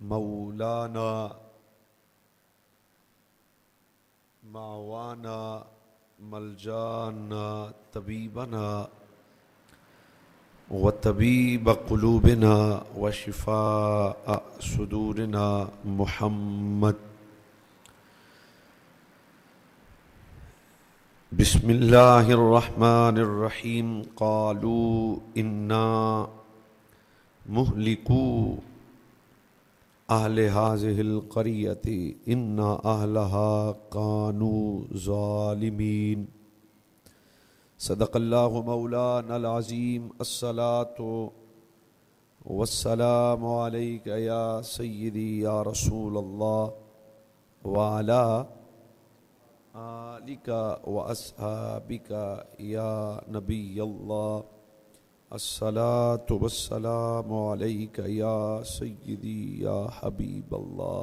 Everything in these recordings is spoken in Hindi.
मौलाना मावाना मलजाना तबीबना व तबीब क़ुलूबिना व शिफ़ा सुदूरिना मुहम्मद। बिस्मिल्लाहिर्रहमानिर्रहीम। क़ालू इन्ना मुहलिकू अहले हाज़िहिल क़रियति इन्ना अहलहा कानू ज़ालिमीन। सदक़ल्लाहु मौलानल अज़ीम। अस्सलातु वस्सलामु अलैका या सय्यदी या रसूलल्लाह व अला आलिका व अस्हाबिका या नबियल्लाह। अस्सलातु वस्सलामु अलैका या सय्यदी या हबीबल्लाह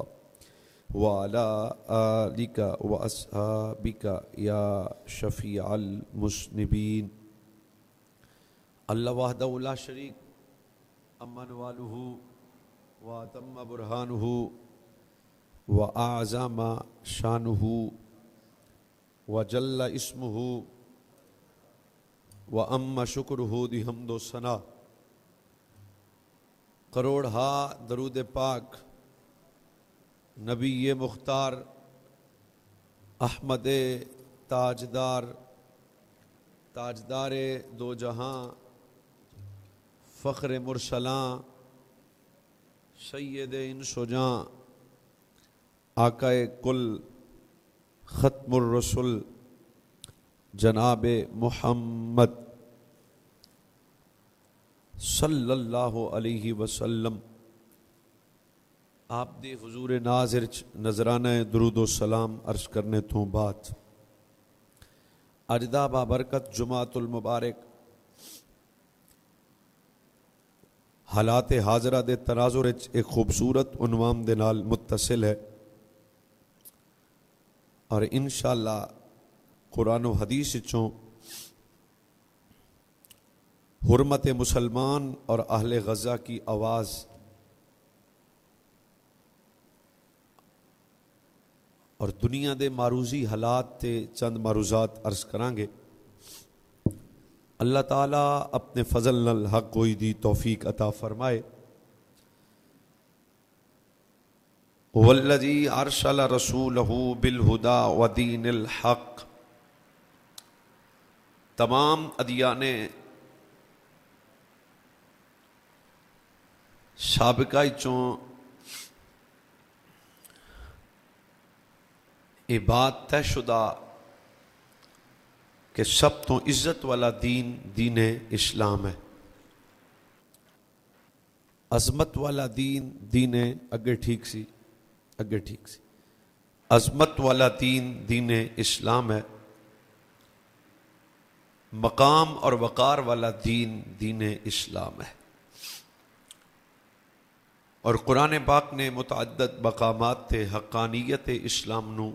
व अला आलिका व अस्हाबिका या शफ़ीअल मुज़निबीन। अल्लाह वहदहु ला शरीक अम्मन वालुहु व अतम्म बुरहानुहु व आज़मा शानुहु व जल्ल इस्मुहु व अम्मा शुक्रुहु दिहम्दो सना। करोड़ हा दरूद पाक नबी ये मुख्तार अहमद ताजदार ताजदार दो जहां फ़ख्र मुरसलां सैयद इंसुजां आकाए कुल ख़त्मुर रसूल जनाब मुहम्मद सल्लल्लाहु अलैहि वसल्लम आप दे हुजूर नाज़िर नजराना दुरूदो सलाम अर्ज़ करने तो बात अजदा बाबरकत जुमातुल मुबारक हालात हाजरा दे तनाजुर एक खूबसूरत उन्वान दे नाल मुत्तसिल है और इंशाअल्लाह कुरान व हदीस चों हुर्मत मुसलमान और अहले गज़ा की आवाज़ और दुनिया दे मारूजी हालात ते चंद मारूजात अर्ज करांगे। अल्लाह ताला अपने फजल नल हक कोई दी तौफीक अता फरमाए। वल्लज़ी अरसल रसूलहु बिल हुदा व दीनिल हक। तमाम अदियाने साबिका चों ये बात तयशुदा कि सब तो इज्जत वाला दीन दीन इस्लाम है। अजमत वाला दीन दीन अगे ठीक सी अजमत वाला दीन दीन इस्लाम है। मकाम और वकार वाला दीन दीन इस्लाम है। और कुरान पाक ने मुतअद्दिद मकामात ते हक्कानियत इस्लाम नू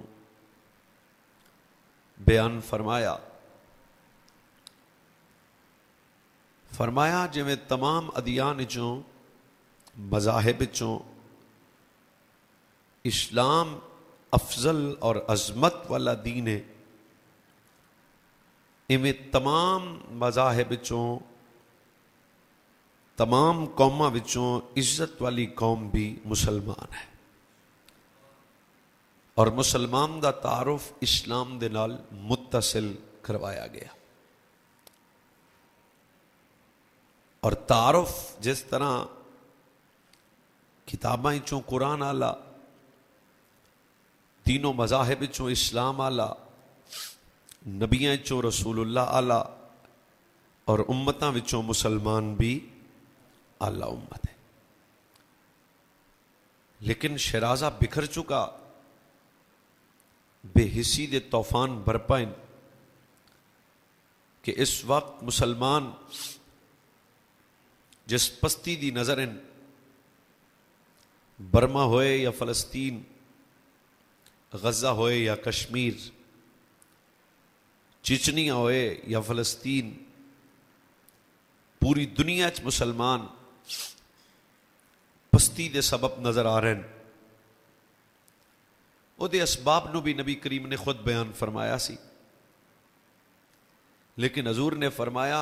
बयान फरमाया जिमें तमाम अदियान चों मज़ाहिब चों इस्लाम अफजल और अजमत वाला दीन है। इमें तमाम मज़ाहिब चों तमाम कौमां विचों इज्जत वाली कौम भी मुसलमान है और मुसलमान दा तारुफ इस्लाम दे नाल मुत्तसिल करवाया गया। और तारुफ जिस तरह किताबां चों कुरान आला तीनों मज़ाहिब चों इस्लाम आला नबियां चों रसूलुल्लाह आला और उम्मतां विचों मुसलमान भी आला उम्मत है। लेकिन शराजा बिखर चुका बेहिसी दे तूफान बरपाइन कि इस वक्त मुसलमान जिस पस्ती दी नजर बर्मा होए या फलस्तीन गजा होए या कश्मीर चिचनिया होए या फलस्तीन पूरी दुनिया च मुसलमान पस्ती दे सबब नजर आ रहे हैं। ਉਹਦੇ असबाब ਨੂੰ भी नबी करीम ने खुद बयान फरमाया सी, लेकिन हजूर ने फरमाया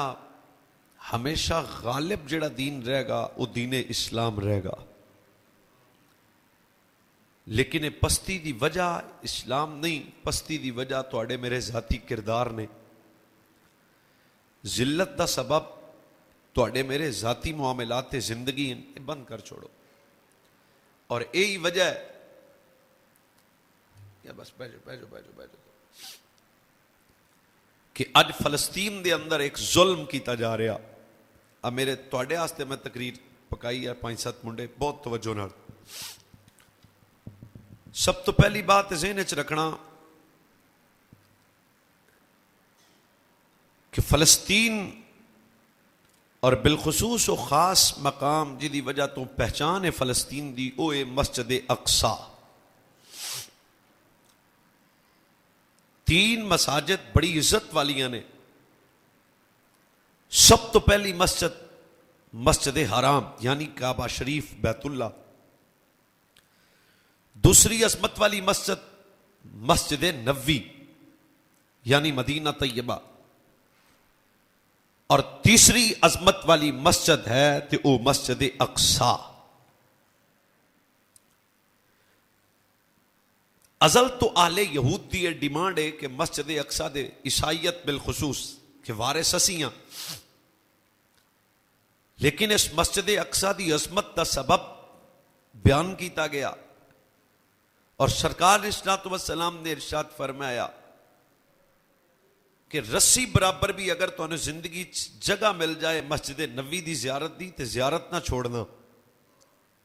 हमेशा गालिब जिहड़ा दीन रहेगा वह दीन इस्लाम रहेगा। लेकिन ये पस्ती की वजह इस्लाम नहीं, पस्ती की वजह तुहाडे मेरे जाती किरदार ने। जिल्लत का सबब तुहाडे मेरे जाती मुआमलात जिंदगी बंद कर छोड़ो। और यही वजह है, या बस बैठो बैठो बैठो बैठो, कि अज फलस्तीन के अंदर एक जुल्म किया जा रहा। अब मेरे तुहाडे वास्ते मैं तकरीर पकाई है, 5-7 मुंडे बहुत तवज्जो नाल। सब तो पहली बात ज़हन च रखना कि फलस्तीन और बिलखसूस वो खास मकाम जिदी वजह तो पहचान है फलस्तीन दी, वो है मस्जिद अक्सा। 3 मसाजिद बड़ी इज्जत वालियां ने। सब तो पहली मस्जिद मस्जिद हराम यानी काबा शरीफ बैतुल्ला। दूसरी अजमत वाली मस्जिद मस्जिद नबवी यानी मदीना तैयबा। और तीसरी अजमत वाली मस्जिद है तो वो मस्जिद अक्सा। अजल तो आले यहूद की डिमांड है कि मस्जिद अक्सा दे ईसाइयत बिलखसूस के वारिस असीं। लेकिन इस मस्जिद अक्सा की अजमत का सबब बयान किया गया और सरकार अलैहिस्सलाम ने इरशाद फरमाया कि रस्सी बराबर भी अगर तुहानू जिंदगी जगह मिल जाए मस्जिद नबी की जियारत की, तो जियारत ना छोड़ना।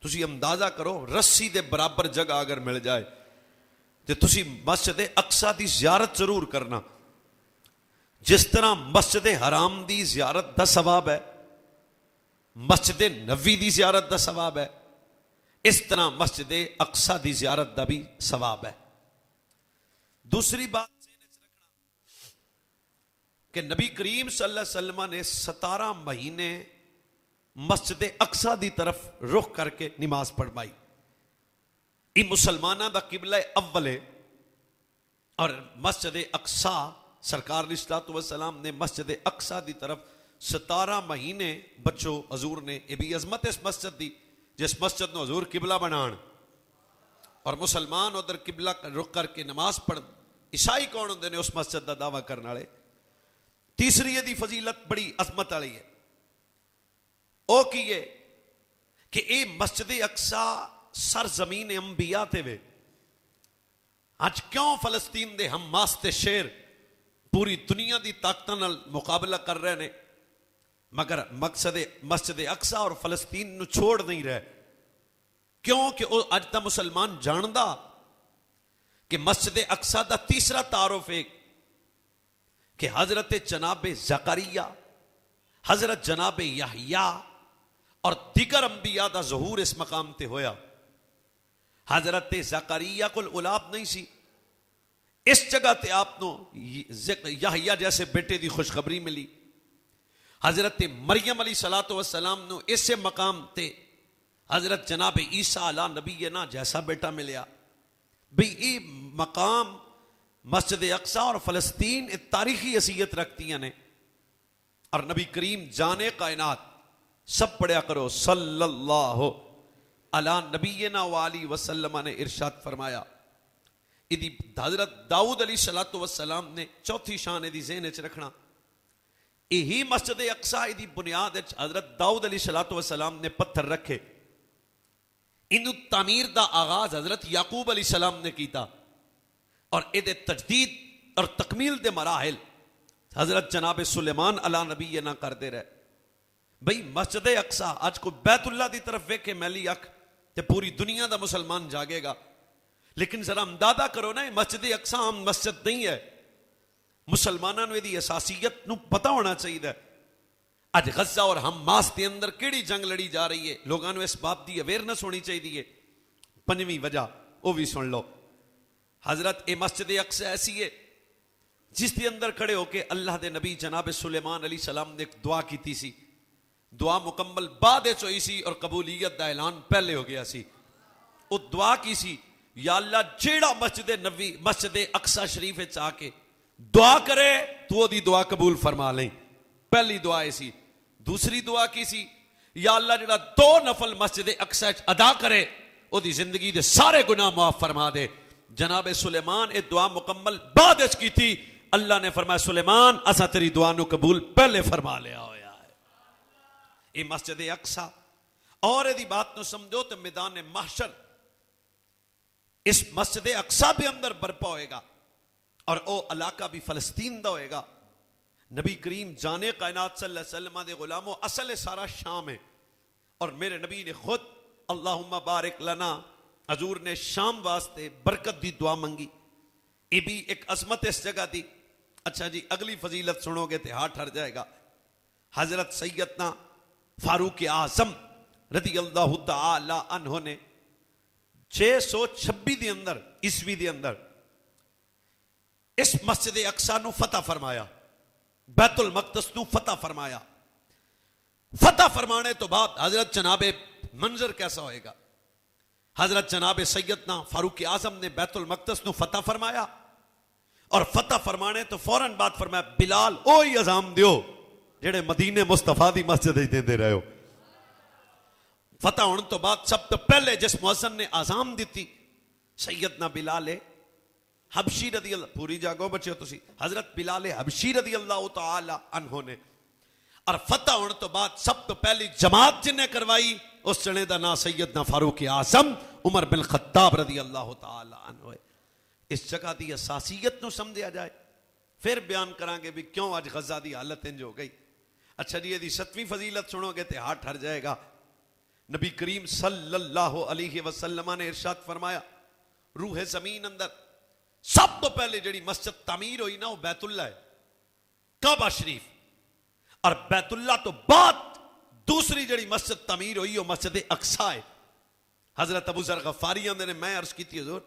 तुसी अंदाजा करो, रस्सी के बराबर जगह अगर मिल जाए तो तुसी मस्जिद अक्सा की जियारत जरूर करना। जिस तरह मस्जिद हराम की जियारत का सवाब है, मस्जिद नबी की जियारत का सवाब है, इस तरह मस्जिद अक्सा की जियारत का भी सवाब है। दूसरी बात कि नबी करीम सल्लल्लाहु अलैहि वसल्लम ने 17 महीने मस्जिद अक्सा की तरफ रुख करके नमाज पढ़वाई। ये मुसलमानों का किबला अव्वल है। और मस्जिद अक्सा सरकार अलैहिस्सलातु वस्सलाम ने मस्जिद अक्सा की तरफ 17 महीने बच्चों हजूर ने, यह भी अजमत इस मस्जिद की जिस मस्जिद को हजूर किबला बनान और मुसलमान उधर किबला रुख करके नमाज पढ़। ईसाई कौन होंगे ने उस मस्जिद का दावा करने वाले। तीसरी यदी फजीलत बड़ी अजमत वाली है, वह की है कि यह मस्जिद अक्सा सर जमीन अंबिया ते वे। आज क्यों फलस्तीन दे हमास ते शेर पूरी दुनिया की ताकत नाल मुकाबला कर रहे हैं, मगर मकसद मस्जिद अक्सा और फलस्तीन नू छोड़ नहीं रहे। क्योंकि अज तक मुसलमान जानदा कि मस्जिद अक्सा का तीसरा तारुफ है कि हजरत जनाब ज़करिया, हजरत जनाब यहया और दिगर अंबिया का ज़हूर इस मकाम ते होया। हजरत ज़करिया को औलाद नहीं सी, इस जगह ते आपको यहया जैसे बेटे की खुशखबरी मिली। हजरत मरियम अलैहिस्सलातु वस्सलाम नु इसे मकाम ते हजरत जनाब ईसा अला नबी ना जैसा बेटा मिलया। भाई ये मकाम मस्जिद अक्सा और फलस्तीन तारीखी हसीयत रखती ने। और नबी करीम जाने कायनात सब पढ़िया करो सल्लल्लाहु अला नबीना वाली वसल्लम ने इरशाद फरमाया। इदी हजरत दाऊद अलैहिस्सलातु वस्सलाम ने चौथी शान इदी ज़हन च रखना। यही मस्जिद अक्सा इदी बुनियाद हजरत दाऊद अलैहिस्सलातु वस्सलाम ने पत्थर रखे। इनू तामीर का आगाज हजरत याकूब अलैहिस्सलाम ने किया और इहदे तजदीद और तकमील दे मराहिल हजरत जनाब सुलेमान अला नबी ना करते रहे। भाई मस्जिद अक्सा आज को बैतुल्ला की तरफ वेखे मैली अख तो पूरी दुनिया का मुसलमान जागेगा। लेकिन जरा अंदाजा करो ना, मस्जिद अक्सा आम मस्जिद नहीं है। मुसलमानों को इसकी असासियत नू पता होना चाहिए। अज गजा और हमास के अंदर केड़ी जंग लड़ी जा रही है, लोगों को इस बात की अवेयरनेस होनी चाहिए। 5वीं वजह वह भी सुन लो। हजरत ए मस्जिद अक्सा ऐसी है जिसके अंदर खड़े होके अल्लाह के नबी जनाब सुलेमान अलैहिस्सलाम ने एक दुआ की सी। दुआ मुकम्मल बाद होई सी और कबूलियत दा ऐलान पहले हो गया सी। वो दुआ की सी, या अल्लाह जेड़ा मस्जिद नबी मस्जिद अक्सा शरीफ विच आके दुआ करे तो ओदी दुआ कबूल फरमा लें। पहली दुआ सी। दूसरी दुआ की सी, या अल्लाह जेड़ा 2 नफल मस्जिद अक्सा अदा करे ओदी जिंदगी दे सारे गुनाह माफ फरमा दे। जनाब सुलेमान ये दुआ मुकम्मल बाद की थी। अल्लाह ने फरमाया सुलेमान असा तेरी दुआ नु कबूल पहले फरमा लिया होया है। ये मस्जिद अक्सा और यदि बात नु समझो तो मैदान महशर इस मस्जिद अक्सा भी अंदर बरपा होएगा और वो इलाका भी फलस्तीन दा होएगा। नबी करीम जाने कायनात सल्लल्लाहु अलैहि वसल्लम दे गुलामों असल सारा शाम है और मेरे नबी ने खुद अल्लाहुम्मा बारिक लना हजूर ने शाम वास्ते बरकत दी दुआ मंगी। ये भी एक अजमत इस जगह दी। अच्छा जी, अगली फजीलत सुनोगे तो हाथ ठर जाएगा। हजरत सैयदना फारूक आजम रदी अल्लाह तआला अन्हु ने 626 के अंदर ईस्वी के अंदर इस मस्जिद अक्सा नु फतह फरमाया, बैतुल मक़दस नु फतह फरमाया। फतह फरमाने तो बाद हजरत जनाबे मंजर कैसा होएगा। हजरत जनाबे सैयदना फारूक आजम ने बैतुल मक़दस नु फतह फरमाया और फतह फरमाने तो फौरन बाद फरमाया बिलाल ओ ही अजाम दियो जेड़े मदीने मुस्तफा दी मस्जिद देंदे रहे हो। फतह होने तो बाद सब तो पहले जिस मुअज्जिन ने आजाम दी सैयदना बिलाल हबशी रदी अल्लाह, पूरी जागो बच्चों तुसी, हजरत बिलाल हबशी रदी अल्लाह तआला अन्हु ने। और फतह होने तो बाद सब तो पहली जमात जिन्हें करवाई उस जने का नाम सैयदना फारूक आजम उमर बिन खत्ताब रदी अल्लाह तआला अन्हु। इस जगह की असासियत को समझा जाए फिर बयान करांगे भी क्यों अज गजा की हालत इंज हो गई। अच्छा जी, यदि 7वीं फजीलत सुनोगे तो हाथ ठर जाएगा। नबी करीम सल्लल्लाहु अलैहि वसल्लम ने इरशाद फरमाया रूह जमीन अंदर सब तो पहले जी मस्जिद तामीर हुई ना वो बैतुल्ला है, काबा शरीफ। और बैतुल्ला तो बाद दूसरी जी मस्जिद तामीर हुई वो मस्जिद अक्सा है। हजरत अबू जर गफारी ने मैं अर्ज की थी हजूर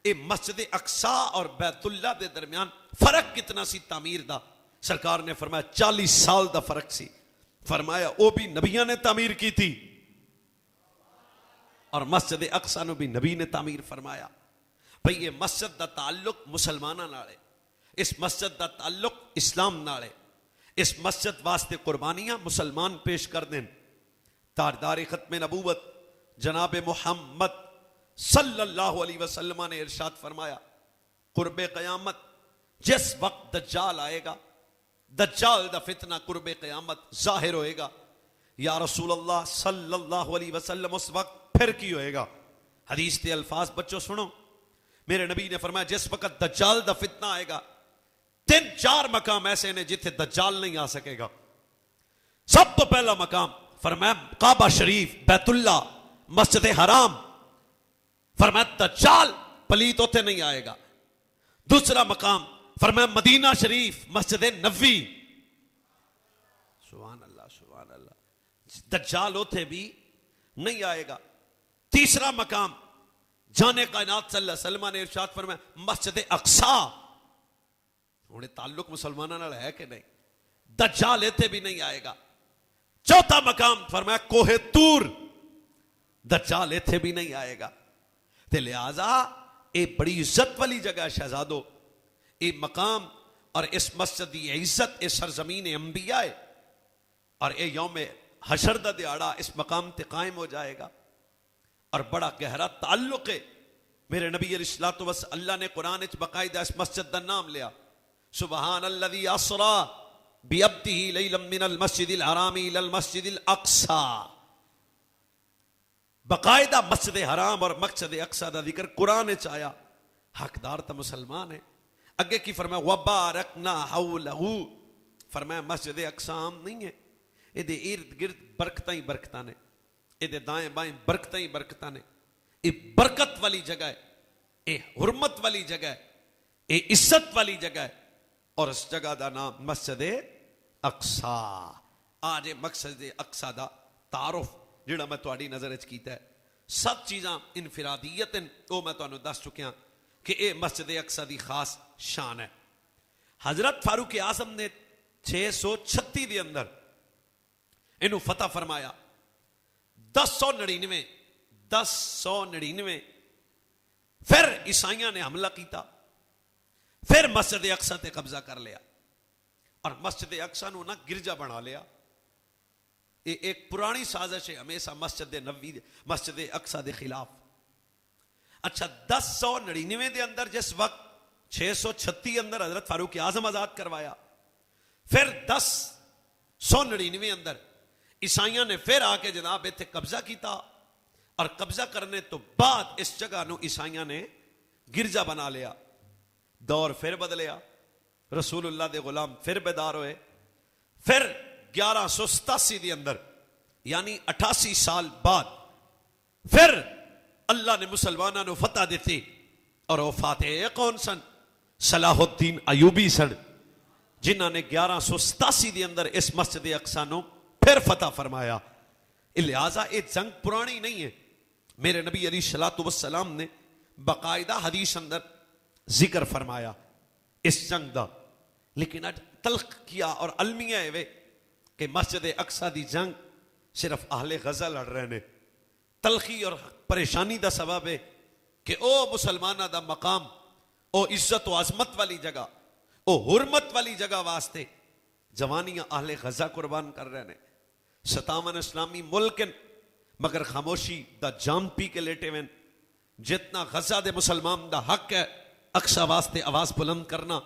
ये मस्जिद अक्सा और बैतुल्ला के दरमियान फर्क कितना सी तामीर दा। सरकार ने फरमाया 40 साल का फर्क सी। फरमाया वो भी नबिया ने तामीर की थी और मस्जिद अक्सा नु भी नबी ने तामीर फरमाया। भाई ये मस्जिद का ताल्लुक मुसलमाना नाल है, इस मस्जिद का ताल्लुक इस्लाम नाल है। इस मस्जिद वास्ते कुर्बानियां मुसलमान पेश कर दें। ताजदार खत्म नबूवत जनाब मुहम्मद सल्लल्लाहु अलैहि वसल्लम ने इरशाद फरमाया कुर्बे क़यामत जिस वक्त दज्जाल आएगा, दज्जाल दा फितना कुर्बे क़यामत जाहिर होएगा। या रसूल अल्लाह सल्लल्लाहु अलैहि वसल्लम उस वक्त फिर की होएगा। हदीस के अल्फाज बच्चों सुनो, मेरे नबी ने फरमाया जिस वक्त दज्जाल दा फितना आएगा 3-4 मकाम ऐसे ने जिथे दज्जाल नहीं आ सकेगा। सब तो पहला मकाम फरमाया काबा शरीफ, बैतुल्ला, मस्जिद हराम। फरमाया दज्जाल पलीत होते नहीं आएगा। दूसरा मकाम फरमाया मदीना शरीफ, मस्जिद नबवी। सुभान अल्लाह, सुभान अल्लाह, दज्जाल होते भी नहीं आएगा। तीसरा मकाम जाने कायनात सल्लल्लाहु अलैहि वसल्लम ने इरशाद फरमाया मस्जिद अक्सा। उन्हें ताल्लुक मुसलमानों नाल है कि नहीं, दज्जाल इत्थे भी नहीं आएगा। चौथा मकाम फरमाया कोहे तूर, दज्जाल इत्थे भी नहीं आएगा। ते लिहाजा ये बड़ी इज्जत वाली जगह शहजादो, ये मकाम और इस मस्जिद की इज्जत इस सरजमीन अंबिया है और ये यौम हशर दा दिहाड़ा इस मकाम ते कायम हो जाएगा और बड़ा गहरा ताल्लुक है। मेरे नबी अलैहिस्सलातु वस्सलाम अल्लाह ने कुरान विच बाकायदा इस मस्जिद का नाम लिया सुबहान अल्लज़ी अस्रा बिअब्दिही लैलन मिनल मस्जिदिल हरामी इलल मस्जिदिल अक्सा। बाकायदा मस्जिद हराम और मस्जिद अक्सा का जिक्र कुरान विच आया। हकदार तो मुसलमान है। अगे की फरमाया वबारकना हौलहू, फरमाया मस्जिद अक्सा आम नहीं है, ये इर्द गिर्द बरकत ही बरकत ने, ये दाएं बाएं बरकत ही बरकत ने। ये बरकत वाली जगह है, ये हुर्मत वाली जगह है, ये इज्जत वाली जगह है और इस जगह का नाम मस्जिद अक्सा। आज मस्जिद अक्सा का तारुफ जिहड़ा मैं तुहाडी नज़र विच कीता है, सब चीज़ां इनफिरादियत वो मैं तुहानूं दस चुकिया कि यह मस्जिद अक्सा की खास शान है। हजरत फारूक आजम ने 636 के अंदर इनू फतह फरमाया। 1099 फिर ईसाइयों ने हमला किया, फिर मस्जिद अक्सा ते कब्जा कर लिया और मस्जिद अक्सा नू ना गिरजा बना लिया। ये एक पुरानी साजिश है हमेशा मस्जिद नबी मस्जिद अक्सा के खिलाफ। अच्छा 1099 के अंदर जिस वक्त 636 अंदर हजरत फारूक आजम आजाद करवाया, फिर 1099 अंदर ईसाइयों ने फिर आके जनाब इत्थे कब्जा किया और कब्जा करने तो बाद इस जगह नू ईसाइयों ने गिरजा बना लिया। दौर फिर बदलिया, रसूलुल्लाह दे गुलाम फिर बेदार होए। फिर 1187 के अंदर यानी 88 साल बाद फिर अल्लाह ने मुसलमानों को फतह दी और वह फातेह कौन सन? सलाहुद्दीन अयूबी सन, जिन्होंने 1187 के अंदर इस मस्जिद अक्सा नू फिर फतह फरमाया। लिहाजा ये जंग पुरानी नहीं है। मेरे नबी अलैहिस्सलातु वस्सलाम ने बाकायदा हदीस अंदर जिक्र फरमाया इस जंग का, लेकिन अज तल्ख किया और अलमिया है कि मस्जिद अक्सा की जंग सिर्फ अहले गजा लड़ रहे हैं। तलखी और परेशानी का सबब है कि वह मुसलमानों का मकाम, वह इज्जत व अजमत वाली जगह, वह हुरमत वाली जगह वास्ते जवानियां अहले गजा कुर्बान कर रहे हैं। 57 इस्लामी मुल्क मगर खामोशी दा जाम पी के लेटे हुए। जितना गजा दे मुसलमान दा हक है अक्सा वास्ते आवाज बुलंद करना,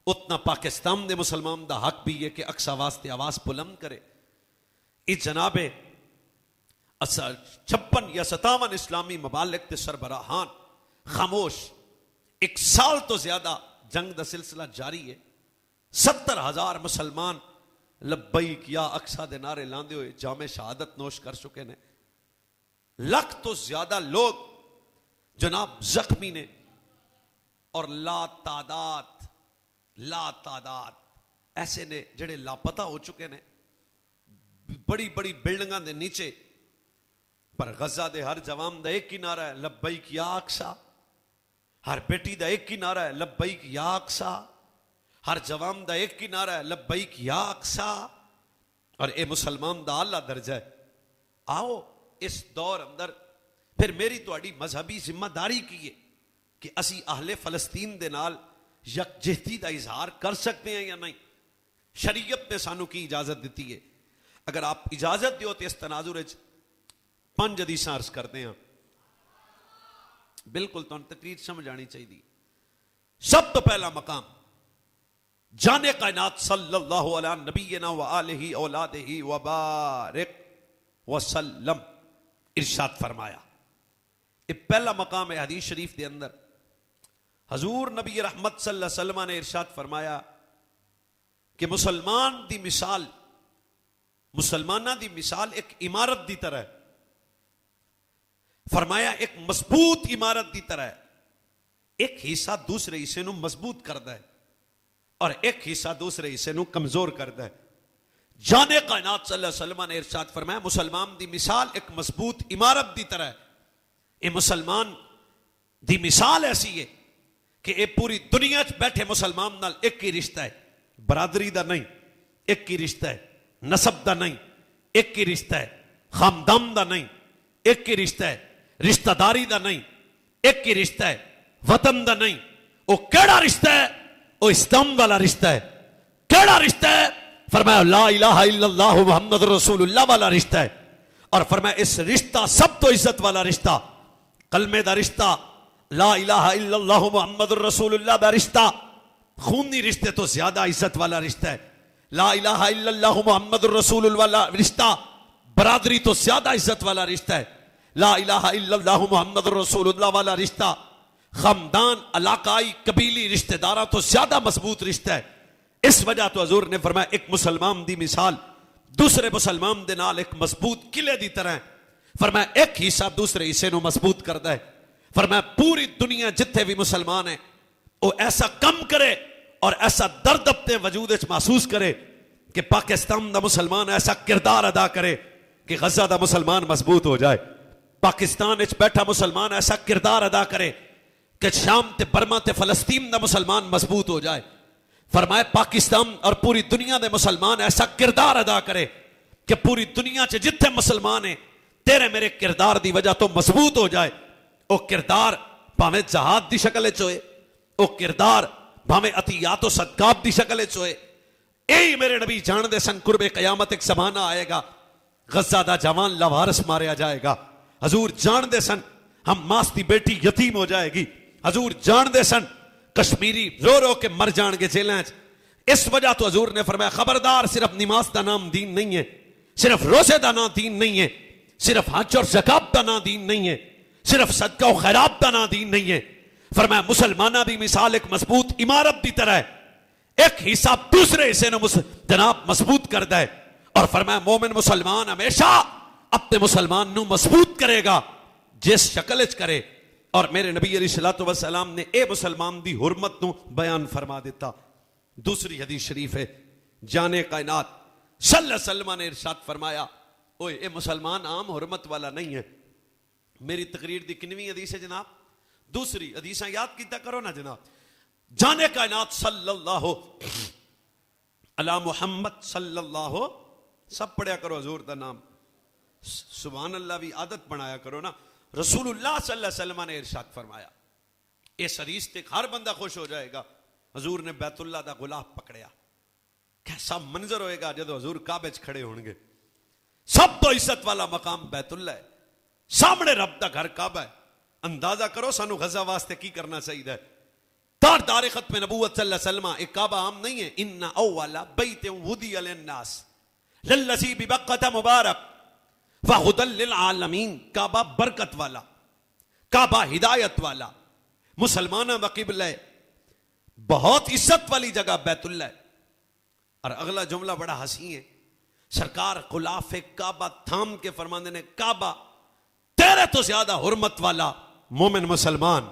उतना पाकिस्तान दे मुसलमान दा हक भी है कि अक्सा वास्ते आवाज बुलंद करे। इस जनाबे 56 या 57 इस्लामी ममालिक के सरबराहान खामोश, 1 साल तो ज्यादा जंग का सिलसिला जारी है। 70,000 मुसलमान लब्बैक या अक्सा दे नारे लांदे हुए जामे शहादत नोश कर चुके ने। लाख तो ज्यादा लोग जनाब जख्मी ने और ला तादाद ऐसे ने जेड़े लापता हो चुके ने। बड़ी बड़ी बिल्डिंगां दे नीचे, पर गजा दे हर जवान दा एक ही नारा है लब्बैक या अक्सा। हर बेटी दा एक ही नारा है लब्बैक या अक्सा। हर जवान दा एक ही नारा है लब्बैक या अक्सा। और ये मुसलमान दा आला दर्जा है। आओ इस दौर अंदर फिर मेरी तुहाडी मजहबी जिम्मेदारी की है कि असी अहले फलस्तीन दे नाल यकजहती का इजहार कर सकते हैं या नहीं। शरीयत ने सानू की इजाजत दी है। अगर आप इजाजत दो तो इस तनाजुर 5 हदीसां अर्ज करते हैं। बिल्कुल तो तकरीर समझ आनी चाहिए। सब तो पहला मकाम जाने कायनात सल्लल्लाहु अलैहि नबीना व आलिहि औलादिहि व बारिक वसल्लम इरशाद फरमाया। ये पहला मकाम है हदीस शरीफ के अंदर। हजूर नबी रहमत सल्लल्लाहु अलैहि वसल्लम ने इरशाद फरमाया कि मुसलमान दी मिसाल, मुसलमाना दी मिसाल एक इमारत दी तरह है। फरमाया एक मजबूत इमारत की तरह है। एक हिस्सा दूसरे हिस्से नू मजबूत करता है और एक हिस्सा दूसरे हिस्से नू कमजोर करता है। जाने कायनात सल्लल्लाहु अलैहि वसल्लम ने इरशाद फरमाया मुसलमान की मिसाल एक मजबूत इमारत की तरह है। ये मुसलमान की मिसाल ऐसी है कि ये पूरी दुनिया च बैठे मुसलमान नाल एक ही रिश्ता है, बरादरी का नहीं, एक ही रिश्ता है, नसब का नहीं, एक ही रिश्ता है, खानदान का नहीं, एक ही रिश्ता है, रिश्तेदारी का नहीं, एक ही रिश्ता है, वतन का नहीं। वो केड़ा रिश्ता है? वो इस्लाम वाला रिश्ता है। केड़ा रिश्ता है? फरमाया ला इलाहा इल्लल्लाह मुहम्मद रसूलुल्लाह वाला रिश्ता है। और फरमाया इस रिश्ता सब तो इज्जत वाला रिश्ता, कलमे दा रिश्ता, ला इलाहा इल्लल्लाह मुहम्मद रसूलुल्लाह दा रिश्ता, खूनी रिश्ते तो ज्यादा इज्जत वाला रिश्ता है। ला इलाहा इल्लल्लाह मुहम्मद रसूलुल्लाह वाला रिश्ता बरादरी तो ज्यादा इज्जत वाला रिश्ता है। ला इलाहा इल्लल्लाह मुहम्मद रसूलुल्लाह वाला रिश्ता खानदान, इलाकाई, कबीली रिश्तेदारा तो ज्यादा मजबूत रिश्ता है। इस वजह तो हजूर ने फरमाया एक मुसलमान दी मिसाल दूसरे मुसलमान दे नाल एक मजबूत किले दी तरह है। फरमाया एक हिस्सा दूसरे हिस्से नू मजबूत करता है। फरमाया पूरी दुनिया जिथे भी मुसलमान है वो ऐसा कम करे और ऐसा दर्द अपने वजूद महसूस करे कि पाकिस्तान का मुसलमान ऐसा किरदार अदा करे कि गजा का मुसलमान मजबूत हो जाए। पाकिस्तान बैठा मुसलमान ऐसा किरदार अदा करे कि शाम ते बर्मा ते फलस्तीन का मुसलमान मजबूत हो जाए। फरमाए पाकिस्तान और पूरी दुनिया के मुसलमान ऐसा किरदार अदा करे कि पूरी दुनिया च जिथे मुसलमान है तेरे मेरे किरदार की वजह तो मजबूत हो जाए। वह किरदार भावें जहाद की शक्ल च होए, वह किरदार भावें अतियात व सदकात की शक्ल च होए। यही मेरे नबी जानते सन कुर्बे कयामत एक जमाना आएगा गजा दा जवान लवारस मारिया जाएगा। हजूर जानते सन हम्मास की बेटी यतीम हो जाएगी। हजूर जानते सन कश्मीरी रो रो के मर जाएंगे जेलों च। इस वजह तो हजूर ने फरमाया खबरदार, सिर्फ नमाज का नाम दीन नहीं है, सिर्फ रोजे का नाम दीन नहीं है, सिर्फ हज और ज़कात का नाम दीन नहीं है, सिर्फ सदका और खैरात का नाम दीन नहीं है। फरमाया मुसलमाना की मिसाल एक मजबूत इमारत की तरह है, एक हिस्सा दूसरे हिस्से ने जनाब मजबूत करता है। और फरमाया मोमिन मुसलमान हमेशा अपने मुसलमान नू मजबूत करेगा जिस शक्ल च करे। और मेरे नबी अलैहिस्सलातु वस्सलाम ने ए मुसलमान दी हुर्मत नू बयान फरमा दिता। दूसरी हदीस शरीफ है, जाने कायनात सल्लल्लाहु अलैहि वसल्लम ने इरशाद फरमाया, ओए ए मुसलमान आम हुर्मत वाला नहीं है। मेरी तकरीर दी किनवी हदीस है जनाब? दूसरी। हदीसां याद कीता करो ना जनाब। जाने कायनात सल्लल्लाहु अला मुहम्मद सल्लल्लाहु, सब पढ़िया करो हजूर दा नाम, सुभान अल्लाह भी आदत बनाया करो ना। रसूलुल्लाह सल्लल्लाहु अलैहि वसल्लम ने इरशाद फरमाया, इस हदीस से हर बंदा खुश हो जाएगा। हजूर ने बैतुल्लाह दा गुलाब पकड़िया, कैसा मंजर होएगा जब हजूर काबे च खड़े होंगे। सब तो इज्जत वाला मकाम बैतुल्लाह है, सामने रब दा घर काबा है। अंदाजा करो सानू गजा वास्ते की करना चाहिए। तारदार खत्म नबूवत सल्लल्लाहु अलैहि वसल्लम, एक काबा आम नहीं है। इन्ना अव्वला बैतिन वुदिया लिन्नास लल्लज़ी बिबक्कता मुबारक व हुदल लिल आलमीन। काबा बरकत वाला, काबा हिदायत वाला, मुसलमाना दा किबला है, बहुत इज्जत वाली जगह बैतुल्ला है। और अगला जुमला बड़ा हंसी है, सरकार खुलाफे काबा थाम के फरमाने ने, काबा तेरे तो ज्यादा हुर्मत वाला मोमिन मुसलमान।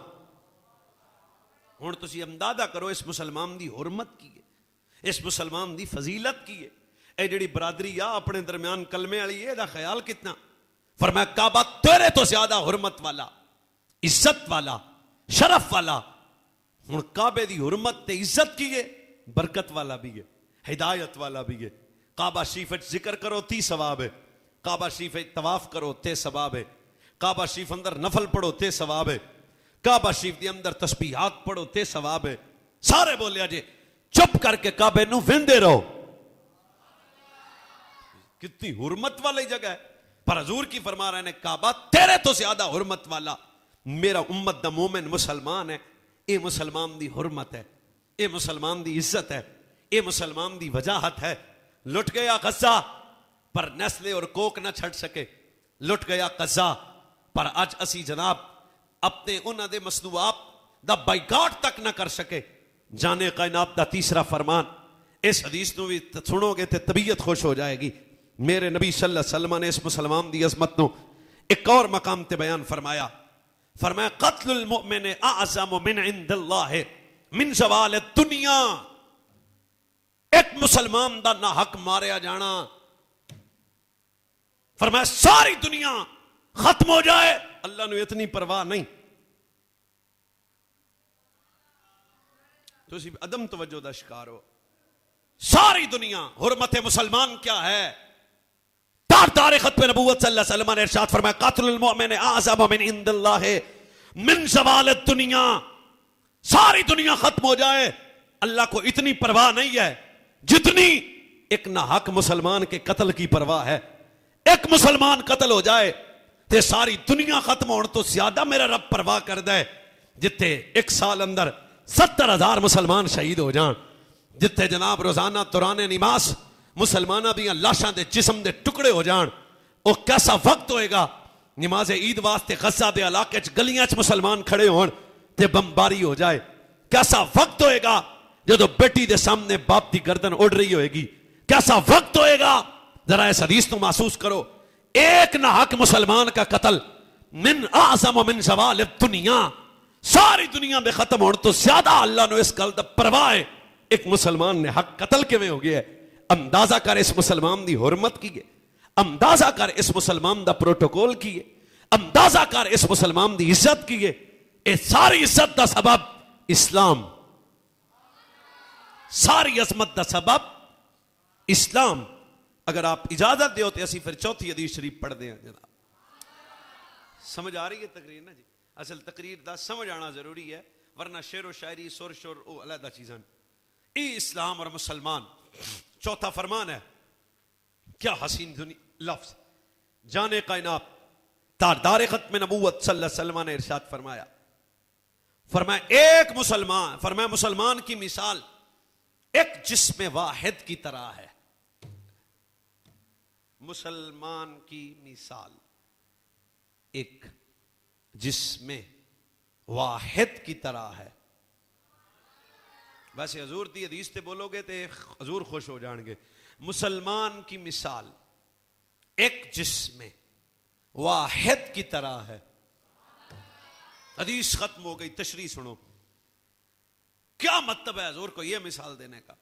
हुण तुसी अंदाजा करो इस मुसलमान दी हुर्मत की है, इस मुसलमान दी फजीलत की है। ए जिहड़ी बरादरी आ अपने दरम्यान कलमे वाली है, दा ख्याल कितना। फरमाया काबा तेरे तो ज्यादा हुर्मत वाला, इज्जत वाला, शरफ वाला। हुण काबे दी हुर्मत ते इज्जत की है, बरकत वाला भी है, हिदायत वाला भी है। काबा शरीफ जिक्र करो ती सवाब है, काबा शरीफ तवाफ करो ते सवाब है, काबा शरीफ अंदर नफल पढ़ो ते सवाब है, काबा शरीफ के अंदर तस्बीहात पढ़ो ते सवाब है। सारे बोलिया जे चुप करके काबे नू वेंदे रहो। कितनी हुर्मत वाली जगह है। पर हजूर की फरमा रहे ने, काबा तेरे तो ज्यादा हुर्मत वाला मेरा उम्मत दा मोमिन मुसलमान है। ये मुसलमान दी हुर्मत है, ये मुसलमान दी इज्जत है, ये मुसलमान दी वजाहत है। लुट गया गजा पर नेस्ले और कोक ना छड़ सके, लुट गया गजा पर अज असी जनाब अपने उन्हां दे मसनूआत दा बाइकाट तक ना कर सके। जाने कायनात दा तीसरा फरमान, इस हदीस नूं भी सुनोगे तो तबीयत खुश हो जाएगी। मेरे नबी सल्लल्लाहु अलैहि वसल्लम ने इस मुसलमान दी अजमत नूं एक और मकाम ते बयान फरमाया। फरमाया कत्लुल मुमिन अअज़म मिन इंदल्लाह मिन ज़वाल दुनिया। एक मुसलमान दा ना हक मारिया जाना, फरमाया सारी दुनिया खत्म हो जाए, अल्लाह नूं इतनी परवाह नहीं। तुसी अदम तवज्जो दा शिकार हो। सारी दुनिया, हुर्मत मुसलमान क्या है? तार खत्म नबूवत सल्लल्लाहु अलैहि वसल्लम ने इरशाद फरमाया कातिलुल मुमिन अअज़म मिन इंदिल्लाह मिन ज़वाल दुनिया। सारी दुनिया खत्म हो जाए, अल्लाह को इतनी परवाह नहीं है जितनी एक ना हक मुसलमान के कत्ल की परवाह है। एक मुसलमान कत्ल हो जाए ते सारी दुनिया खत्म होने तो ज्यादा मेरा रब परवाह करदा है। जिथे एक साल अंदर 70,000 मुसलमान शहीद हो जान, जिथे जनाब रोजाना दौराने नमाज मुसलमाना दी लाशां दे जिस्म दे टुकड़े हो जान, वो कैसा वक्त होएगा। नमाज ईद वास्ते गजा दे इलाके च गलियां च मुसलमान खड़े होन ते बमबारी हो जाए, कैसा वक्त होएगा जदों बेटी दे सामने बाप दी गर्दन उड़ रही होएगी, कैसा वक्त होएगा। जरा इस हदीस को महसूस करो। एक ना हक मुसलमान का कत्ल मिन आज़म मिन ज़वाल दुनिया, सारी दुनिया में खत्म होने तो ज्यादा अल्लाह ने इस गल दा परवाह है। एक मुसलमान ने हक कत्ल किवें हो गया है। अंदाजा कर इस मुसलमान दी हुर्मत की है, अंदाजा कर इस मुसलमान दा प्रोटोकॉल की है, अंदाजा कर इस मुसलमान दी इज्जत की है। ये सारी इज्जत दा सबब इस्लाम, सारी अजमत दा सबब इस्लाम। अगर आप इजाजत दो तो असी फिर चौथी हदीस शरीफ पढ़ते हैं जनाब। समझ आ रही है तकरीर ना जी? असल तकरीर का समझ आना जरूरी है, वरना शेर व शायरी सुर शुर वो अलग चीज़ां। इस्लाम और मुसलमान। चौथा फरमान है, क्या हसीन दुनिया लफ्ज, जाने कायनात तारदार खत्म नबूवत सल्लल्लाहु अलैहि वसल्लम ने इरशाद फरमाया, एक मुसलमान, फरमाया मुसलमान की मिसाल एक जिस्म वाहिद की तरह है। मुसलमान की मिसाल एक जिस्म वाहिद की तरह है। वैसे हजूर की हदीस से बोलोगे तो हजूर खुश हो जाएंगे। मुसलमान की मिसाल एक जिस्म वाहिद की तरह है। हदीस खत्म हो गई, तशरीह सुनो। क्या मतलब है हजूर को यह मिसाल देने का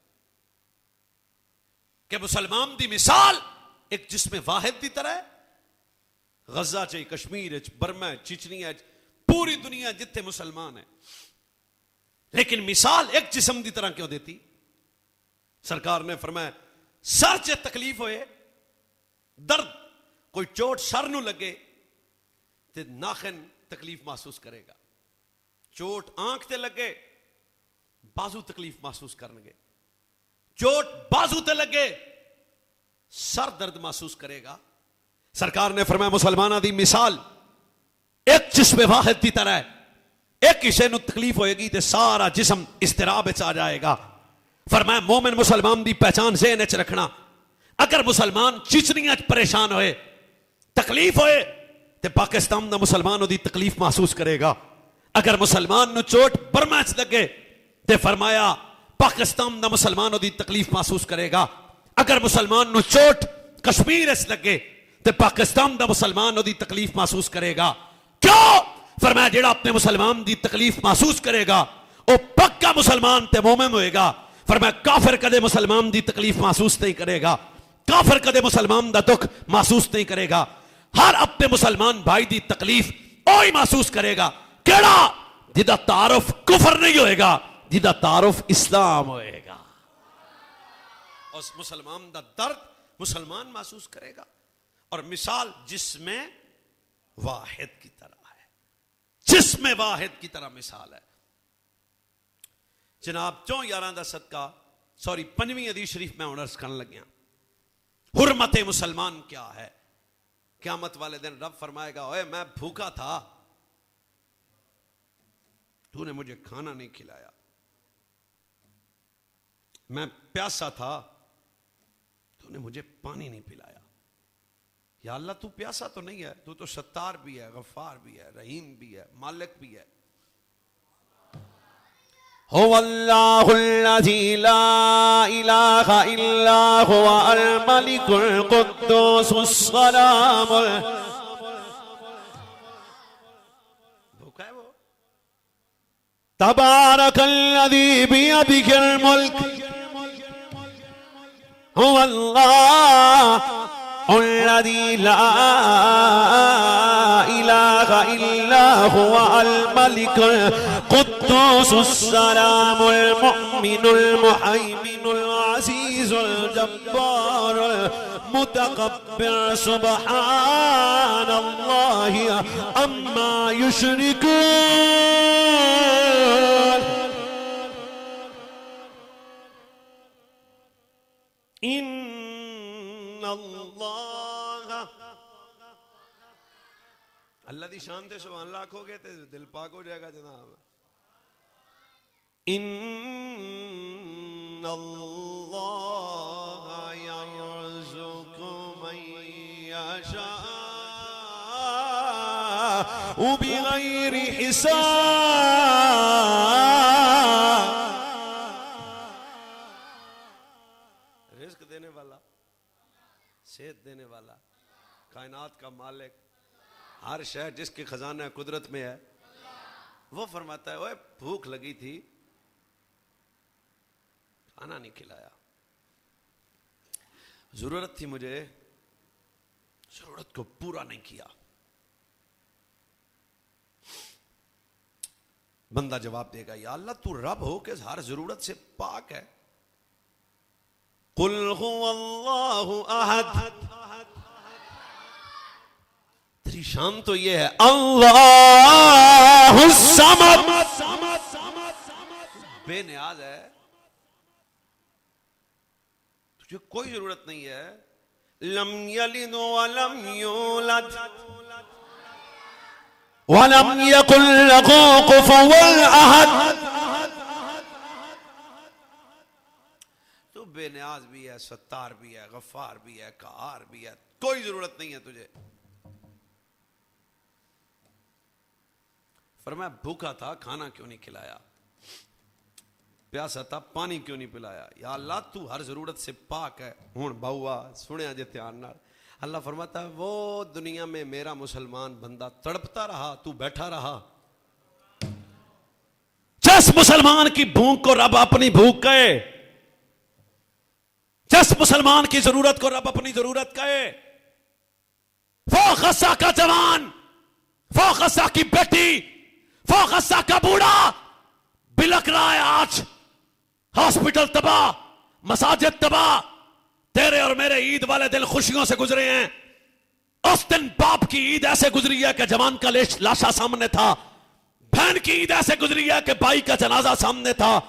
कि मुसलमान की मिसाल एक जिस्म वाहिद की तरह है। गजा च, कश्मीर, बर्मा, चिचनिया, पूरी दुनिया जिथे मुसलमान है, लेकिन मिसाल एक जिस्म की तरह क्यों देती? सरकार ने फरमाया सर च तकलीफ होए, दर्द, कोई चोट सर नूं लगे तो नाखन तकलीफ महसूस करेगा, चोट आंख ते लगे बाजू तकलीफ महसूस करनगे, चोट बाजू ते लगे सर दर्द महसूस करेगा। सरकार ने फरमाया मुसलमाना दी मिसाल एक जिस्म वाहिद की तरह है। एक किसी नूं तकलीफ होएगी तो सारा जिस्म इस्तिराब विच आ जाएगा। फरमाया मोमिन मुसलमान की पहचान ज़हन च रखना, अगर मुसलमान चिचनिया परेशान होए, तकलीफ होए तो पाकिस्तान का मुसलमान उसकी तकलीफ महसूस करेगा। अगर मुसलमान नूं चोट बर्मा च लगे तो फरमाया पाकिस्तान का मुसलमान उसकी तकलीफ महसूस करेगा। अगर मुसलमान नूं चोट कश्मीर च लगे तो पाकिस्तान का मुसलमान उसकी तकलीफ महसूस करेगा। क्यों? फरमाया जेड़ा अपने मुसलमान की तकलीफ महसूस करेगा वह पक्का मुसलमान ते मोमिन होएगा। फरमाया काफिर कदे मुसलमान की तकलीफ महसूस नहीं करेगा, काफिर कदे मुसलमान का दुख महसूस नहीं करेगा। हर अपने मुसलमान भाई की तकलीफ वही महसूस करेगा केड़ा जिदा तारुफ कुफर नहीं होएगा, जिदा तारुफ इस्लाम होएगा। उस मुसलमान का दर्द मुसलमान महसूस करेगा। और मिसाल जिसमें वाहिद की तरह है, जिसमें वाहिद की तरह मिसाल है। जनाब 4 का सदका, सॉरी 5वीं हदीस शरीफ में अर्ज करने लग्या। हुर्मत मुसलमान क्या है? क़यामत वाले दिन रब फरमाएगा, ओए मैं भूखा था, तूने मुझे खाना नहीं खिलाया, मैं प्यासा था, तूने मुझे पानी नहीं पिलाया। या अल्लाह तू प्यासा तो नहीं है, तू तो सत्तार भी है, गफ्फार भी है, रहीम भी है, मालिक भी है। हुवल्लाहुल्लज़ी ला इलाहा इल्ला हुवा अल मलिकुल कुद्दूसुस सलामुल। भूखा है वो। तबारकल्लज़ी बियदिहिल मुल्क हुवल्लाहुल्लज़ी ला इलाहा इल्ला हुवा अल मलिकुल कुद्दूसुस सलामुल मुमिनुल मुहैमिनुल अज़ीज़ुल जब्बारुल मुतकब्बिर सुब्हानल्लाहि अम्मा युश्रिकून। अल्लाह की शान से सुभान अल्लाह आखोगे तो दिल पाक हो जाएगा जनाब। इन्नल्लाह यर्ज़ुक़ु मन यशाअ बिग़ैरि हिसाब। रिज़्क़ देने वाला, सेहत देने वाला, कायनात का मालिक, हर शहर जिसके खजाना कुदरत में है, वो फरमाता है ओए भूख लगी थी, खाना नहीं खिलाया, जरूरत थी मुझे, जरूरत को पूरा नहीं किया। बंदा जवाब देगा, या अल्लाह तू रब हो के हर जरूरत से पाक है, कुल हुवल्लाहु अहद। तेरी शान तो ये है अल्लाहु समद, बेनियाज है, तुझे कोई जरूरत नहीं है। लम यलिद वलम यूलद वलम यकुल लहू कुफुवन अहद। तू बेनियाज भी है, सत्तार भी है, गफ्फार भी है, कहार भी है, कोई जरूरत नहीं है तुझे। फरमाया भूखा था, खाना क्यों नहीं खिलाया, प्यासा था, पानी क्यों नहीं पिलाया। या अल्लाह तू हर जरूरत से पाक है। हुण बाहुआ सुने जे ध्यान नाल, अल्लाह फरमाता है वो दुनिया में मेरा मुसलमान बंदा तड़पता रहा, तू बैठा रहा। जिस मुसलमान की भूख को रब अपनी भूख कहे, जिस मुसलमान की जरूरत को रब अपनी जरूरत कहे, वो गस्सा का जवान, वो गस्सा की बेटी, वो गस्सा का बूढ़ा बिलक रहा है आज। हॉस्पिटल तबाह, मसाजिद तबाह, तेरे और मेरे ईद वाले दिन खुशियों से गुजरे हैं। उस दिन बाप की ईद ऐसे गुजरी है कि जवान का लाशा सामने था, बहन की ईद ऐसे गुजरी है कि भाई का जनाजा सामने था,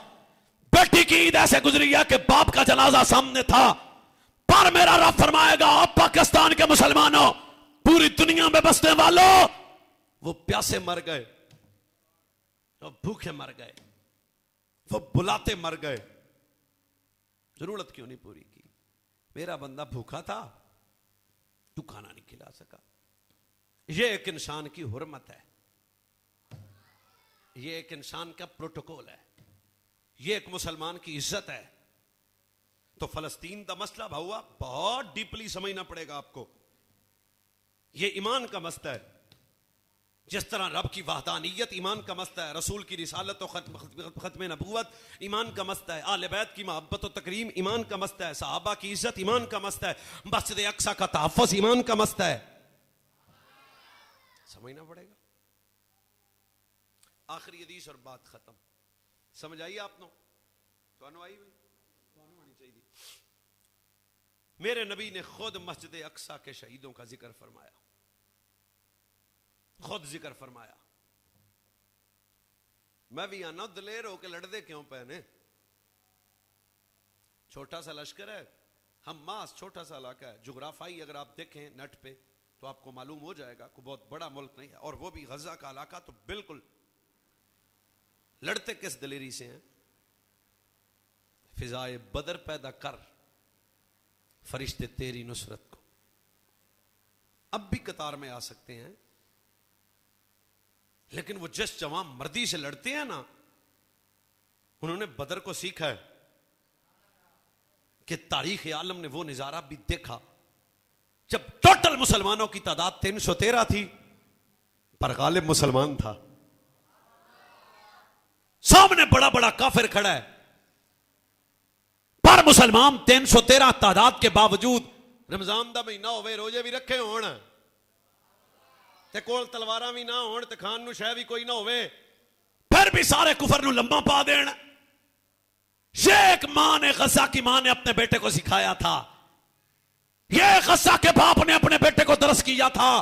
बेटी की ईद ऐसे गुजरी है कि बाप का जनाजा सामने था। पर मेरा रब फरमाएगा पाकिस्तान के मुसलमानों, पूरी दुनिया में बसने वालों, वो प्यासे मर गए, वो भूखे मर गए, वो बुलाते मर गए, जरूरत क्यों नहीं पूरी की। मेरा बंदा भूखा था, तू खाना नहीं खिला सका। यह एक इंसान की हुर्मत है, यह एक इंसान का प्रोटोकॉल है, यह एक मुसलमान की इज्जत है। तो फलस्तीन का मसला भावा बहुत डीपली समझना पड़ेगा आपको। यह ईमान का मसला है, जिस तरह रब की वहदानियत ईमान का मसला है, रसूल की रिसालत और खत्म नबूवत ईमान का मसला है, आले बैत की मोहब्बत और तकरीम ईमान का मसला है, सहाबा की इज्जत ईमान का मसला है, मस्जिद अक्सा का तहफ़्फ़ुज़ ईमान का मसला है। समझना पड़ेगा। आखिरी हदीस और बात खत्म। समझ आई आपने? तो आई चाहिए। मेरे नबी ने खुद मस्जिद अक्सा के शहीदों का जिक्र फरमाया, खुद जिक्र फरमाया। मैं भी आना दलेर होके लड़ते क्यों पहने, छोटा सा लश्कर है, हम्मास छोटा सा इलाका है। जोग्राफाई अगर आप देखें नेट पे तो आपको मालूम हो जाएगा कोई बहुत बड़ा मुल्क नहीं है, और वो भी गजा का इलाका। तो बिल्कुल लड़ते किस दलेरी से हैं, फिजाए बदर पैदा कर फरिश्ते तेरी नुसरत को। अब भी कतार में आ सकते हैं, लेकिन वो जिस जवान मर्दी से लड़ते हैं ना, उन्होंने बदर को सीखा है कि तारीख आलम ने वो नजारा भी देखा जब टोटल मुसलमानों की तादाद 313 थी, पर गालिब मुसलमान था। सामने बड़ा बड़ा काफिर खड़ा है, पर मुसलमान 313 तादाद के बावजूद रमजान का महीना होवे, रोजे भी रखे होण ते कोल तलवारां भी ना होण ते खान नूं शै भी कोई ना होवे, फिर भी सारे कुफर नूं लम्मा पा देण। शेख मां ने, गजा की मां ने अपने बेटे को सिखाया था, ये गजा के बाप ने अपने बेटे को दरस किया था,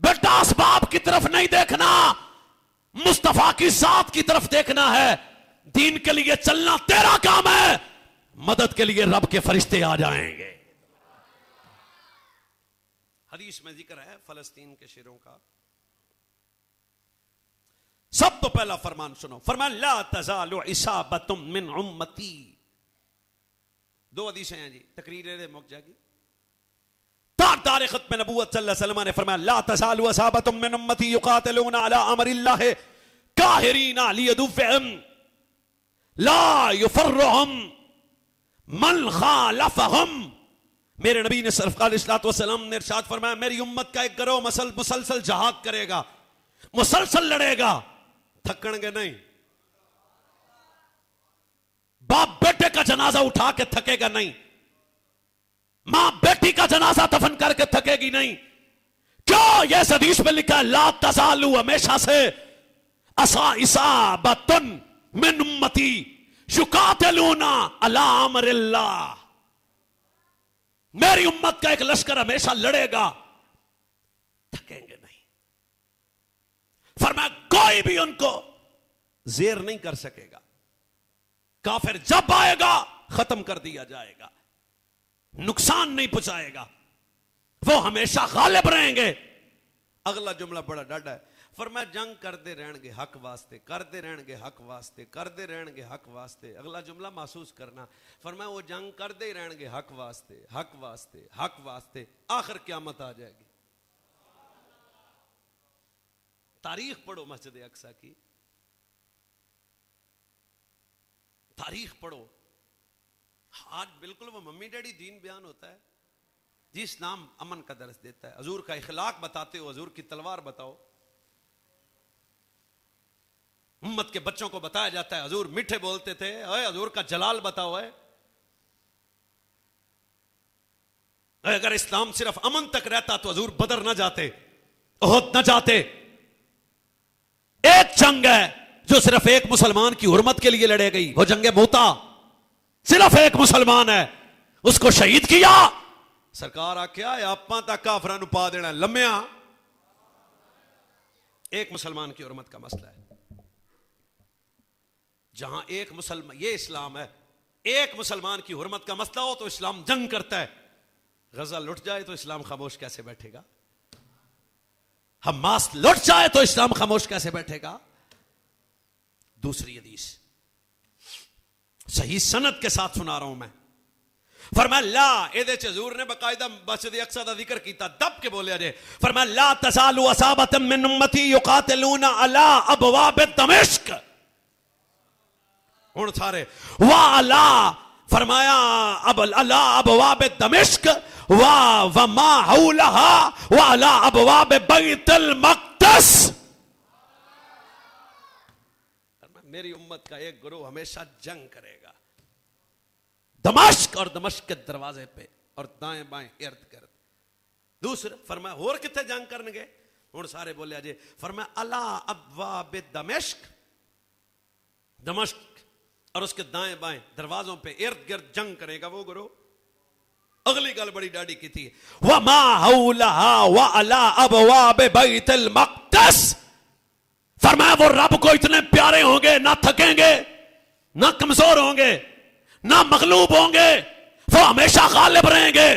बेटा असबाब की तरफ नहीं देखना, मुस्तफा की जात की तरफ देखना है। दीन के लिए चलना तेरा काम है, मदद के लिए रब के फरिश्ते आ जाएंगे। हदीस में जिक्र है फलस्तीन के शेरों का। सब तो पहला फरमान सुनो, फरमान ला तज़ालु इसाबतुम मिन उम्मती। दो हदीसें हैं जी, तकरीर मुक जाएगी। तार खत्म नबूवत सल्लल्लाहु अलैहि वसल्लम ने फरमाया ला तज़ालु इसाबतुम मिन उम्मती युकातिलूना अला अमरिल्लाह काहिरीना लियदुफ़िहिम ला युफर्रुहुम मन खालफहुम। मेरे नबी ने सरफ़ अलैहिस्सलाम ने इरशाद फरमाया, मेरी उम्मत का एक गिरोह मुसलसल जहाद करेगा, मुसलसल लड़ेगा, थकणगे नहीं। बाप बेटे का जनाजा उठा के थकेगा नहीं, मां बेटी का जनाजा दफन करके थकेगी नहीं। क्यों? यह हदीस में लिखा है ला तज़ालु, हमेशा से, असा इसाबतुन मिन उम्मती युकातिलूना अला अमरिल्लाह। मेरी उम्मत का एक लश्कर हमेशा लड़ेगा, थकेंगे नहीं। फरमाया कोई भी उनको जेर नहीं कर सकेगा, काफिर जब आएगा खत्म कर दिया जाएगा, नुकसान नहीं पहुंचाएगा, वो हमेशा गालिब रहेंगे। अगला जुमला बड़ा डाढ़ा है, फरमाया जंग करते रहणगे हक वास्ते, करते रहणगे हक वास्ते, करते रहणगे हक वास्ते। अगला जुमला महसूस करना, फरमाया वो जंग करते ही रहणगे हक वास्ते, हक वास्ते, हक वास्ते, आखिर क़यामत आ जाएगी। तारीख पढ़ो मस्जिद अक्सा की, तारीख पढ़ो। आज बिल्कुल वो मम्मी डैडी दीन बयान होता है जी, इस्लाम अमन का दर्स देता है, हजूर का इखलाक बताते हो, हजूर की तलवार बताओ। उम्मत के बच्चों को बताया जाता है हजूर मीठे बोलते थे, अरे हजूर का जलाल बताओ है। अगर इस्लाम सिर्फ अमन तक रहता तो हजूर बदर ना जाते, ओहद ना जाते। एक जंग है जो सिर्फ एक मुसलमान की हुर्मत के लिए लड़े गई, वो जंगे मोता। सिर्फ एक मुसलमान है, उसको शहीद किया। सरकार आख्या आपा तक काफरां नूं पा देना लम्या। एक मुसलमान की हुर्मत का मसला है। जहां एक मुसलमान, ये इस्लाम है, एक मुसलमान की हुर्मत का मसला हो तो इस्लाम जंग करता है। गजा लुट जाए तो इस्लाम खामोश कैसे बैठेगा? हमास लुट जाए तो इस्लाम खामोश कैसे बैठेगा? दूसरी हदीस सही सनद के साथ सुना रहा हूं मैं। फरमाया ला, एदे च हजूर ने बकायदा मस्जिद अक्सा दा जिक्र कीता, दब के बोले अजे। फरमाया ला तसालु असाबतम मिन उम्मती युकातिलूना अला अबवाब दमिश्क। हुण सारे वा अला, फरमाया अब अला अबवाब दमिश्क वा वमा हौलहा वा अला अबवाब बैतुल मक़दस। मेरी उम्मत का एक गुरूह हमेशा जंग करेगा दमश्क और दमश्क के दरवाजे पे और दाएं बाएं इर्द गिर्द। दूसरा फरमाया और कितने जंग करनगे? हुण सारे बोले अजे। फरमाया अला अबवाब दमिश्क, दमश्क और उसके दाएं बाएं दरवाजों पे इर्द गिर्द जंग करेगा वो गुरु। अगली गल बड़ी डाड़ी की थी, वमा हौलहा व अला अबवाब बैतुल मक़दस। फरमाया वो रब को इतने प्यारे होंगे, ना थकेंगे, ना कमजोर होंगे, ना मगलूब होंगे, वो हमेशा गालिब रहेंगे।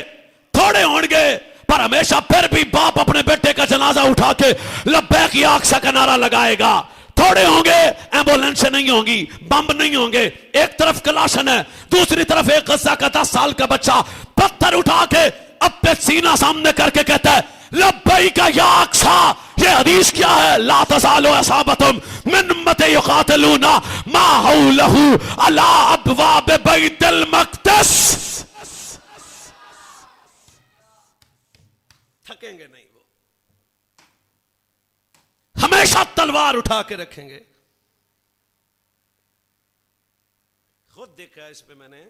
थोड़े होंगे पर हमेशा फिर भी बाप अपने बेटे का जनाजा उठा के लब्बैक या अक्सा का नारा लगाएगा। थोड़े होंगे, एम्बुलेंस नहीं होंगी, बम नहीं होंगे, एक तरफ कलाशन है, दूसरी तरफ एक गजा का 10 साल का बच्चा पत्थर उठा के अपने सीना सामने करके कहता है लब्बैक या अक्सा। ये हदीस क्या है? ला तज़ालु असाबतुम मिन उम्मती युकातिलूना मा हौलहु अला अबवाब बैतुल मक़दस। थकेंगे नहीं, वो हमेशा तलवार उठा के रखेंगे। खुद देखा है इस पे मैंने।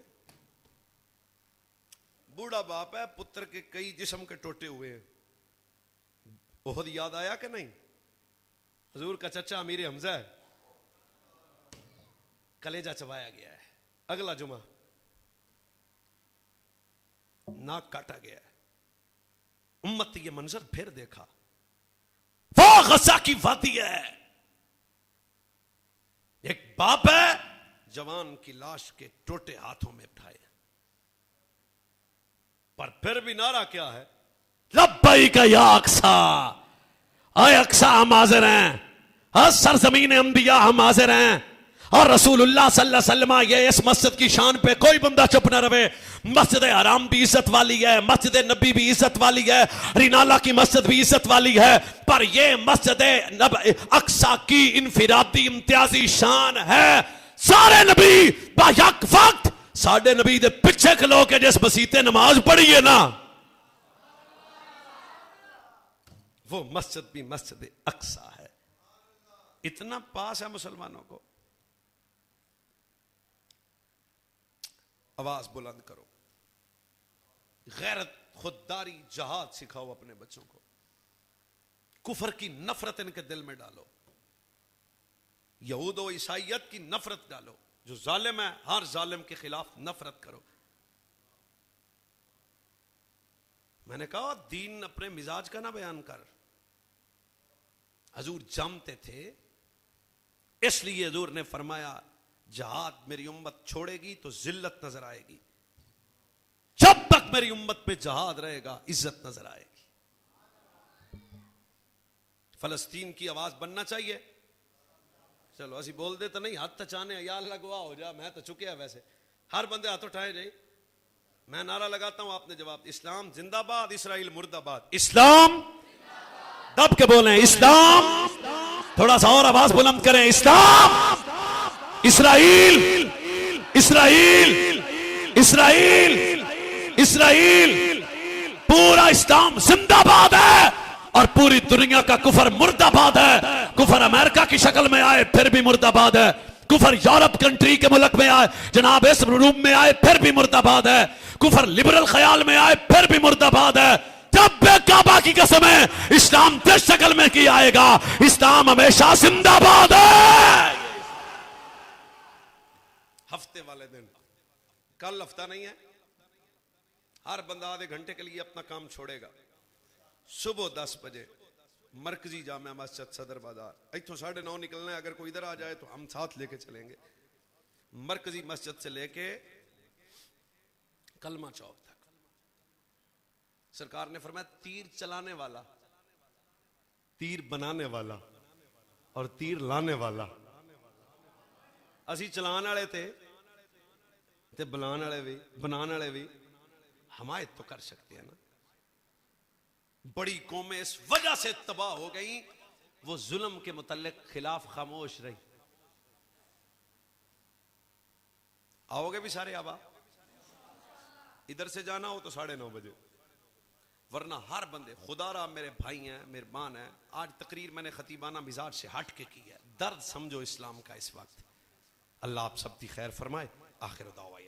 बूढ़ा बाप है, पुत्र के कई जिस्म के टोटे हुए हैं। ओहद याद आया कि नहीं? हजूर का चचा अमीर हमजा है, कलेजा चबाया गया है। अगला जुमा नाक काटा गया है। उम्मत ये मंजर फिर देखा। वो गजा की वादी है, एक बाप है जवान की लाश के टोटे हाथों में उठाए, पर फिर भी नारा क्या है? लब्बैक या अक्सा। आए अक्सा हम हाजिर हैं, हर सरजमीन अंबिया हम हाजिर हैं। और रसूलुल्लाह सल्लल्लाहु अलैहि वसल्लम, ये इस मस्जिद की शान पे कोई बंदा चुप न रहे। मस्जिद हराम भी इज्जत वाली है, मस्जिद नबी भी इज्जत वाली है, रिनाला की मस्जिद भी इज्जत वाली है, पर ये मस्जिद अक्सा की इनफिरादी इम्तियाजी शान है। सारे नबी बायक वक्त साढ़े नबी दे पिछे खलो के जिस मसीते नमाज पढ़ी है ना, वो मस्जिद भी मस्जिद अक्सा है। इतना पास है मुसलमानों को। आवाज बुलंद करो, गैरत, खुददारी, जहाद सिखाओ अपने बच्चों को। कुफर की नफरत इनके दिल में डालो, यहूद और ईसाइयत की नफरत डालो। जो जालिम है हर जालिम के खिलाफ नफरत करो। मैंने कहा दीन अपने मिजाज का ना बयान कर। हजूर जमते थे, इसलिए हजूर ने फरमाया जहाद मेरी उम्मत छोड़ेगी तो जिल्लत नजर आएगी, जब तक मेरी उम्मत पे जहाद रहेगा इज्जत नजर आएगी। फलस्तीन की आवाज बनना चाहिए। चलो असी बोल दे तो नहीं, हाथ तचाने या लगवा हो जा, मैं तो चुके वैसे हर बंदे हाथ उठाए जाए, मैं नारा लगाता हूं, आपने जवाब। इस्लाम जिंदाबाद, इसराइल मुर्दाबाद। इस्लाम दब के बोले इस्लाम, थोड़ा सा और आवाज बुलंद करें, इस्लाम, इसराइल, इसराइल, इसराइल, इसराइल, पूरा इस्लाम जिंदाबाद है और पूरी दुनिया का कुफर मुर्दाबाद है। कुफर अमेरिका की शक्ल में आए फिर भी मुर्दाबाद है, कुफर यूरोप कंट्री के मुल्क में आए, जनाब इस रूम में आए फिर भी मुर्दाबाद है, कुफर लिबरल ख्याल में आए फिर भी मुर्दाबाद है। जब बेकाबा की कसम है इस्लाम जिस शक्ल में की आएगा, इस्लाम हमेशा जिंदाबाद है। हफ्ते वाले दिन, कल हफ्ता नहीं है, हर बंदा आधे घंटे के लिए अपना काम छोड़ेगा। सुबह 10 बजे मरकजी जामा मस्जिद सदर बाजार, इथों 9:30 निकलना है, अगर कोई इधर आ जाए तो हम साथ लेके चलेंगे। मरकजी मस्जिद से लेके कलमा चौक तक सरकार ने फरमाया तीर चलाने वाला, तीर बनाने वाला और तीर लाने वाला। असी चलाने वाले थे ते बुलाने वाले भी, बनाने वाले भी हमायत तो कर सकते हैं ना। बड़ी कौमें इस वजह से तबाह हो गई, वो जुल्म के मुतल्लिक खिलाफ खामोश रही। आओगे भी सारे आबा, इधर से जाना हो तो 9:30 बजे, वरना हर बंदे खुदारा मेरे भाई हैं, मेहरबान हैं। आज तकरीर मैंने खतीबाना मिजाज से हट के की है, दर्द समझो इस्लाम का इस वक्त। अल्लाह आप सबकी खैर फरमाए। आखिर दावा।